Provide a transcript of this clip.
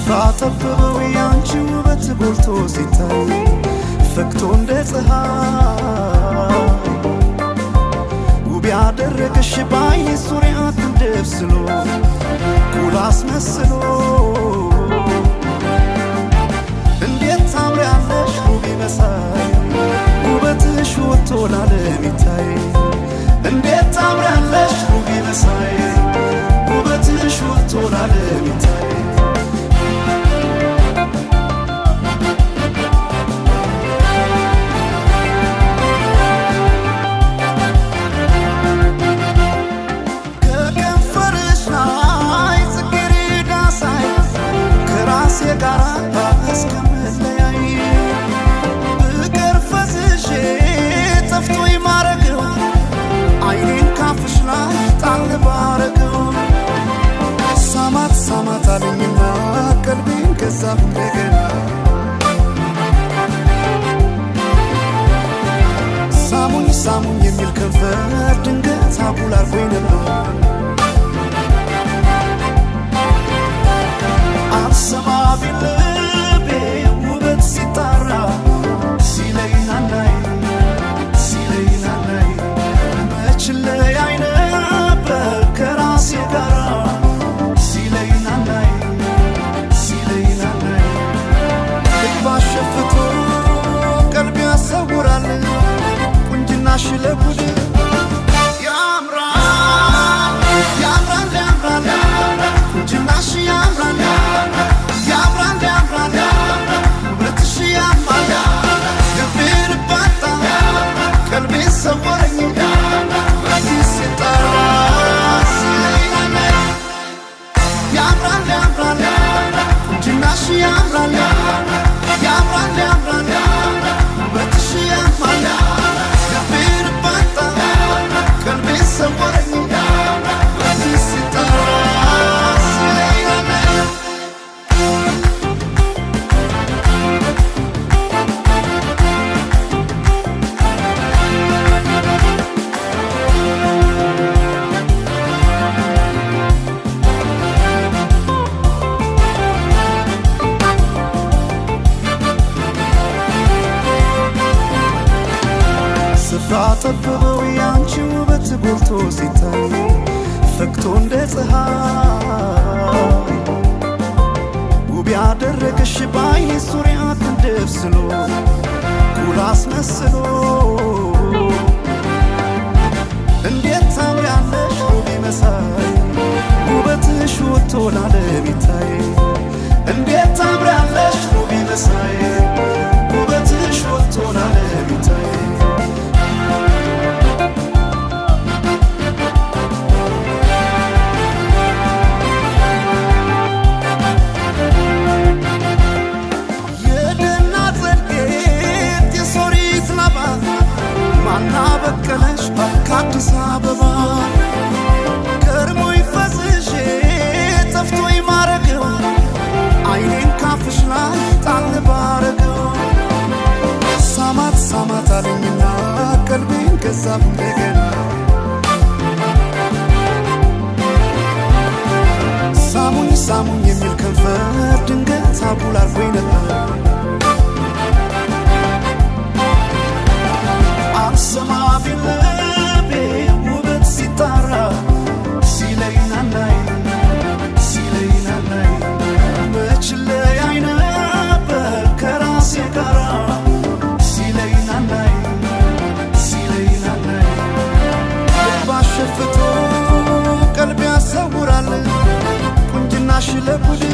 ስፍራ ጠበበው ያንቺ ውበት ጎልቶ ሲታይ ፈክቶ እንደ ፀሐይ ውብ ያደረገሽ ባይኔ ዙሪያ ተደብስሎ ኩል አስመስሎ እንዴት ታምሪያለሽ ውብ መሳይ ውበትሽ ወጥቶ ለዓለም ይታይ እንዴት ታምሪያለሽ ውብ መሳይ ውበትሽ ወጥቶ ለዓለም ይታይ ሳማታለኝና ቀልቤን ከዛ እንደገና ሳሙኝ ሳሙኝ የሚል ከንፈር ድንገት አጉል አርጎኝ ነበር አልሰማ ቢል ልቤ ውበት ሲጣራ ሲለኝ ናናይ ሲለኝ ናናይ መች ለያይ ነበር ከራሴ ጋራ ባሸፍቶ ቀልብ ያሰውራል ቁንጅናሽ ለጉድ ያምራል ያምራል ያምራል ቁንጅናሽ ያምራል ያምራል ያምራል ውበትሽ ያምራል ልቤን ባጣ ቀልቤን ሰወረኝ ሲጠራ ያምራል ያምራል ቁንጅናሽ ያምራል ያምራል ያምራል ውበትሽ ያምራል ልቤን ባጣ ቀልቤን ሰወረኝ ሲጠራ ስፍራ ጠበበው ያንቺ ውበት ጎልቶ ሲታይ ፈክቶ እንደ ፀሐይ ውብ ያደረገሽ ባይኔ ዙሪያ ተደብስሎ ኩል አስመስሎ እንዴት ታምሪያለሽ ውብ መሳይ ውበትሽ ወጥቶ ለዓለም ይታይ እንዴት ታምሪያለሽ ውብ መሳይ ውበትሽ ወጥቶ ለዓለም ይታይ ማና በቀለሽ ከአዲስ አበባ ከርሞኝ ፈዝዤ ጠፍቶኝ ማረገው አይኔን ካፍሽ ላይ ጣል ባረገው ሳማት ሳማት አለኝና ቀልቤን ከዛ እንደገና ሳሙኝ ሳሙኝ የሚል ከንፈር ድንገት አጉል አርጎኝ ነበር አልሰማ ቢል ልቤ ውበት ሲጣራ ሲለኝ ናናይ ሲለኝ ናናይ መች ለያይ ነበር ከራሴ ጋራ ሲለኝ ናናይ ሲለኝ ናናይ ባሸፍቶ ቀልብ ያሰውራል ቁንጅናሽ ለጉድ